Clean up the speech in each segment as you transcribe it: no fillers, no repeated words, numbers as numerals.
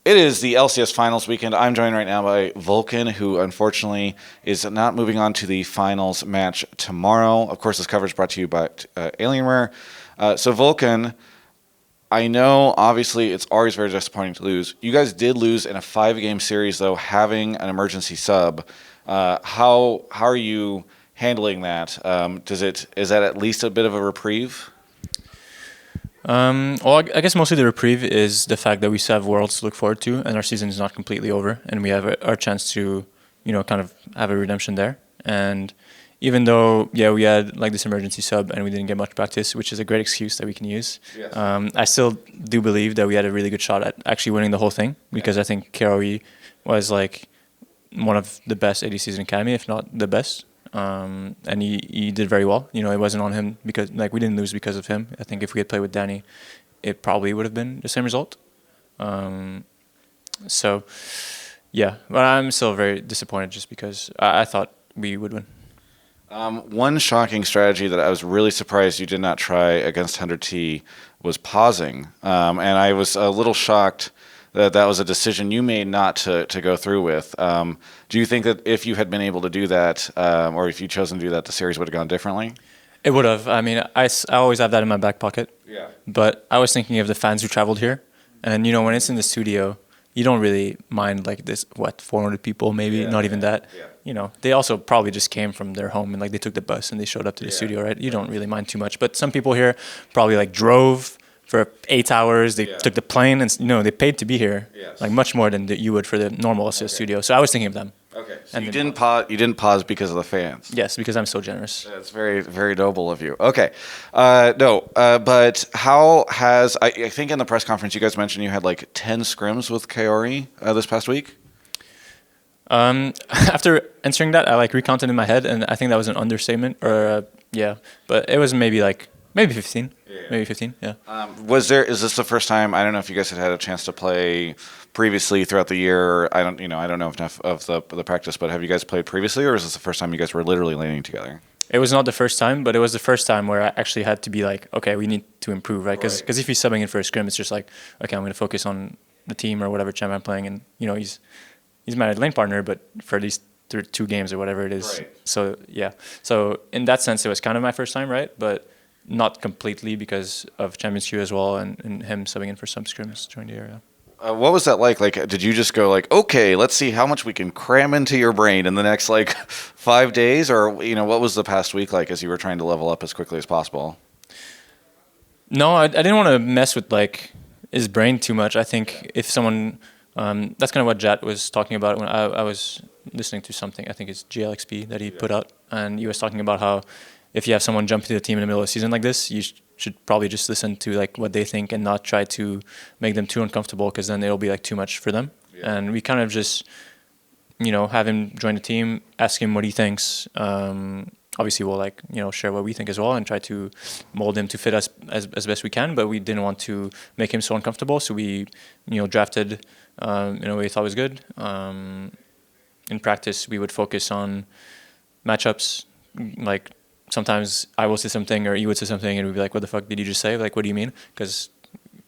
It is the LCS Finals weekend. I'm joined right now by Vulcan, who unfortunately is not moving on to the finals match tomorrow. Of course, this coverage brought to you by Alienware. So Vulcan, I know obviously it's always very disappointing to lose. You guys did lose in a 5-game series, though, having an emergency sub. How are you handling that? Is that at least a bit of a reprieve? I guess mostly the reprieve is the fact that we still have Worlds to look forward to, and our season is not completely over, and we have our chance to, kind of have a redemption there. And even though, we had like this emergency sub and we didn't get much practice, which is a great excuse that we can use, Yes. I still do believe that we had a really good shot at actually winning the whole thing, because I think KRE was like one of the best ADCs in Academy, if not the best. And he did very well. It wasn't on him because we didn't lose because of him. I think if we had played with Danny, it probably would have been the same result. So, yeah, but I'm still very disappointed just because I thought we would win. One shocking strategy that I was really surprised you did not try against 100T was pausing. And I was a little shocked that was a decision you made not to go through with. Do you think that if you had been able to do that, or if you chosen to do that, the series would have gone differently? It would have. I mean, I always have that in my back pocket. Yeah. But I was thinking of the fans who traveled here. And, when it's in the studio, you don't really mind like this, 400 people, maybe, not even that. Yeah. They also probably just came from their home and they took the bus and they showed up to the studio, right? You don't really mind too much. But some people here probably drove for 8 hours. They took the plane and, they paid to be here, Yes. much more than you would for the normal studio. So I was thinking of them. Okay. So you didn't pause because of the fans. Yes, because I'm so generous. That's very, very noble of you. Okay. But how has, I think in the press conference you guys mentioned you had 10 scrims with KRE this past week? After answering that, I recounted in my head, and I think that was an understatement, or but it was maybe 15. Maybe 15, yeah. Is this the first time? I don't know if you guys had a chance to play previously throughout the year. I don't know enough of the practice, but have you guys played previously, or is this the first time you guys were literally laning together? It was not the first time, but it was the first time where I actually had to be okay, we need to improve, right? Because if he's subbing in for a scrim, it's just okay, I'm going to focus on the team or whatever champ I'm playing, and he's my lane partner, but for these 2 games or whatever it is. Right. So yeah, so in that sense, it was kind of my first time, right? But not completely because of Champions Queue as well, and him subbing in for some scrims during the area. What was that like? Did you just go okay, let's see how much we can cram into your brain in the next 5 days, or what was the past week like as you were trying to level up as quickly as possible? No, I didn't want to mess with his brain too much. I think if someone, that's kind of what Jat was talking about when I was listening to something. I think it's GLXP that he put out, and he was talking about how if you have someone jump into the team in the middle of the season like this, you should probably just listen to what they think and not try to make them too uncomfortable, because then it'll be too much for them. Yeah. And we kind of just, have him join the team, ask him what he thinks. Obviously, we'll share what we think as well and try to mold him to fit us as best we can. But we didn't want to make him so uncomfortable, so we, drafted in a way we thought was good. In practice, we would focus on matchups, sometimes I will say something or you would say something and we'd be what the fuck did you just say? What do you mean? Because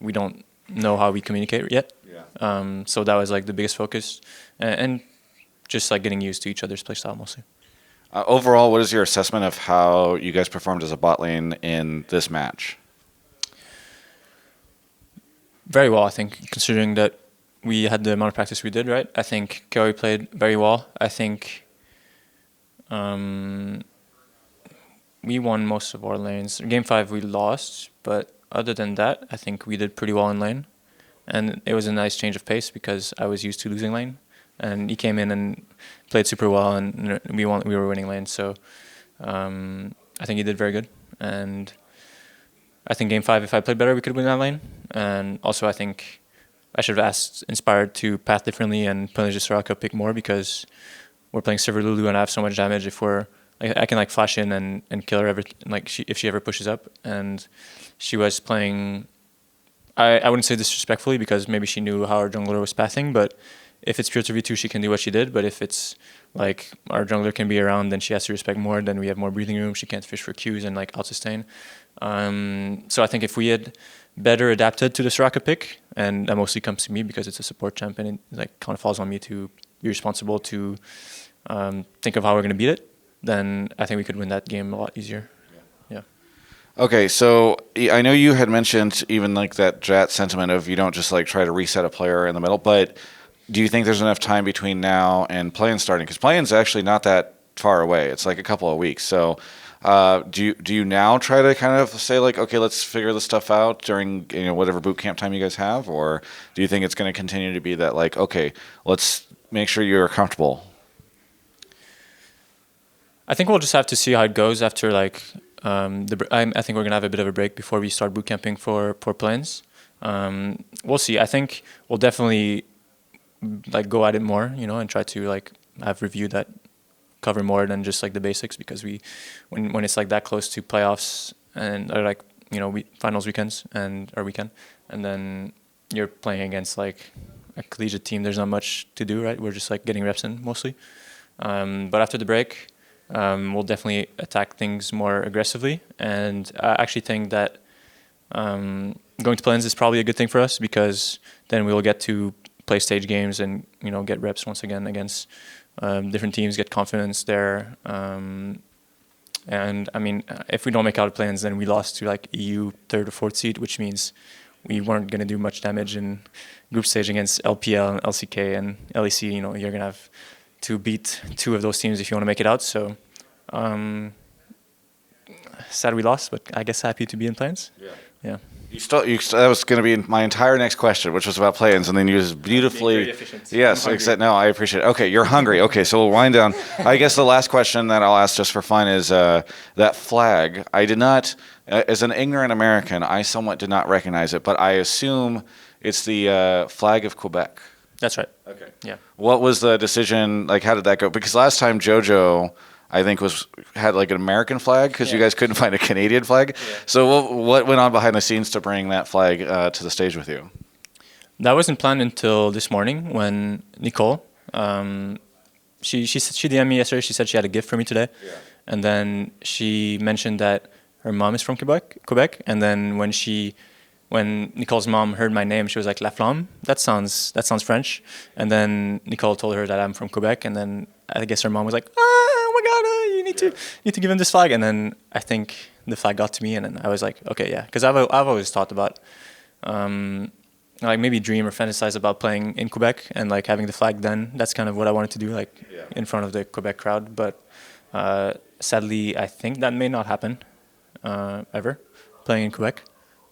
we don't know how we communicate yet. Yeah. So that was the biggest focus, and just getting used to each other's playstyle mostly. Overall, what is your assessment of how you guys performed as a bot lane in this match? Very well, I think, considering that we had the amount of practice we did, right? I think KRE played very well. I think we won most of our lanes. Game 5 we lost, but other than that, I think we did pretty well in lane. And it was a nice change of pace because I was used to losing lane. And he came in and played super well, and we were winning lane. So I think he did very good. And I think Game 5, if I played better, we could win that lane. And also I think I should have asked Inspired to path differently and punish the Soraka pick more, because we're playing Silver Lulu and I have so much damage. If I can flash in and kill her if she ever pushes up. And she was playing, I wouldn't say disrespectfully, because maybe she knew how our jungler was pathing, but if it's pure 2v2, she can do what she did. But if it's our jungler can be around, then she has to respect more, then we have more breathing room, she can't fish for Qs and out sustain. So I think if we had better adapted to the Soraka pick and that mostly comes to me because it's a support champ, and it like kind of falls on me to be responsible to think of how we're going to beat it, then I think we could win that game a lot easier. Yeah. Okay, so I know you had mentioned even like that Jat sentiment of you don't just like try to reset a player in the middle, but do you think there's enough time between now and play-in starting? Because play-in's actually not that far away. It's like a couple of weeks. So do you now try to kind of say like, okay, let's figure this stuff out during whatever boot camp time you guys have, or do you think it's going to continue to be that like, okay, let's make sure you're comfortable? I think we'll just have to see how it goes after like I think we're gonna have a bit of a break before we start boot camping for play-ins. We'll see. I think we'll definitely like go at it more, and try to like have review that cover more than just like the basics, because when it's like that close to playoffs and or like finals weekends and our weekend, and then you're playing against like a collegiate team, there's not much to do, right? We're just like getting reps in mostly. But after the break, we'll definitely attack things more aggressively, and I actually think that going to play-ins is probably a good thing for us, because then we'll get to play stage games and get reps once again against different teams, get confidence there. And I mean, if we don't make out of play-ins, then we lost to like EU third or fourth seed, which means we weren't going to do much damage in group stage against LPL and LCK and LEC. You're going to have to beat two of those teams if you want to make it out. So sad we lost, but I guess happy to be in play-ins. Yeah. That was going to be my entire next question, which was about play-ins, and then you just beautifully. Yes, except no, I appreciate it. Okay, you're hungry. Okay, so we'll wind down. I guess the last question that I'll ask just for fun is that flag. I did not, as an ignorant American, I somewhat did not recognize it, but I assume it's the flag of Quebec. That's right. Okay. Yeah. What was the decision? Like, how did that go? Because last time JoJo, I think, had like an American flag because you guys couldn't find a Canadian flag. Yeah. So what went on behind the scenes to bring that flag to the stage with you? That wasn't planned until this morning when Nicole, she DM'd me yesterday. She said she had a gift for me today, and then she mentioned that her mom is from Quebec, and then when Nicole's mom heard my name, she was like, La Flamme? That sounds French. And then Nicole told her that I'm from Quebec, and then I guess her mom was like, oh my God, you need to give him this flag. And then I think the flag got to me, and then I was like, okay, yeah. Because I've always thought about, like maybe dream or fantasize about playing in Quebec and like having the flag then. That's kind of what I wanted to do, like in front of the Quebec crowd. But sadly, I think that may not happen ever, playing in Quebec.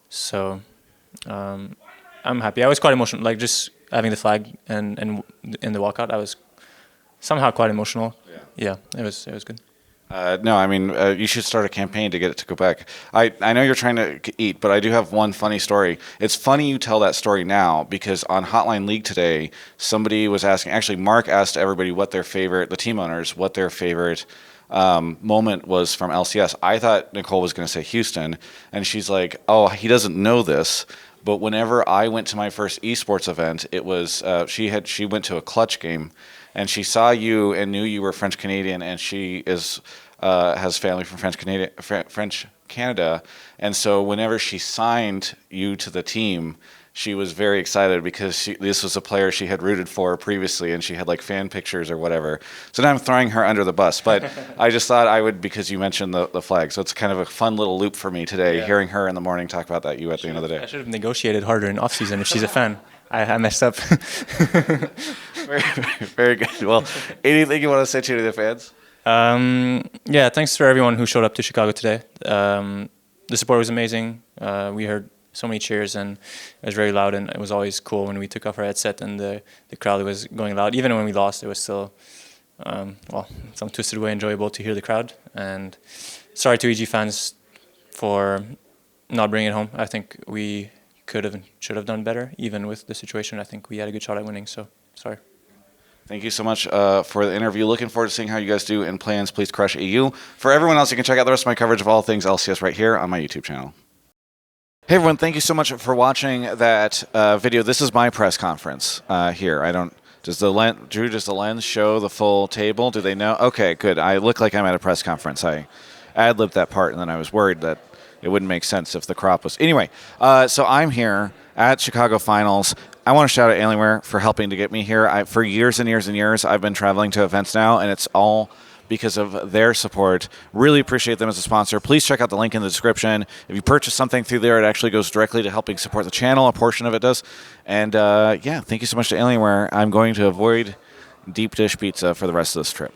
So I'm happy. I was quite emotional, like just having the flag and in the walkout. I was somehow quite emotional. Yeah, it was good. No, I mean, you should start a campaign to get it to Quebec. I know you're trying to eat, but I do have one funny story. It's funny you tell that story now, because on Hotline League today, somebody was asking, actually Mark asked everybody the team owners, what their favorite moment was from LCS. I thought Nicole was going to say Houston, and she's like, oh, he doesn't know this, but whenever I went to my first esports event, it was she went to a clutch game, and she saw you and knew you were French Canadian, and she has family from French Canada, and so whenever she signed you to the team, she was very excited because this was a player she had rooted for previously, and she had like fan pictures or whatever. So now I'm throwing her under the bus, but I just thought I would, because you mentioned the flag. So it's kind of a fun little loop for me today, hearing her in the morning talk about that at the end of the day. I should have negotiated harder in off-season if she's a fan. I messed up. very, very good. Well, anything you want to say to the fans? Yeah, thanks for everyone who showed up to Chicago today. The support was amazing. We heard so many cheers, and it was very loud, and it was always cool when we took off our headset and the crowd was going loud. Even when we lost, it was still, some twisted way enjoyable to hear the crowd. And sorry to EG fans for not bringing it home. I think we could have and should have done better, even with the situation. I think we had a good shot at winning, so sorry. Thank you so much for the interview. Looking forward to seeing how you guys do in play-ins. Please crush EU. For everyone else, you can check out the rest of my coverage of all things LCS right here on my YouTube channel. Hey everyone, thank you so much for watching that video. This is my press conference here. Does the lens show the full table? Do they know? Okay, good. I look like I'm at a press conference. I ad-libbed that part, and then I was worried that it wouldn't make sense if the crop was. Anyway, so I'm here at Chicago Finals. I want to shout out Alienware for helping to get me here. For years and years and years, I've been traveling to events now, and it's all because of their support. Really appreciate them as a sponsor. Please check out the link in the description. If you purchase something through there, it actually goes directly to helping support the channel. A portion of it does. And yeah, thank you so much to Alienware. I'm going to avoid deep dish pizza for the rest of this trip.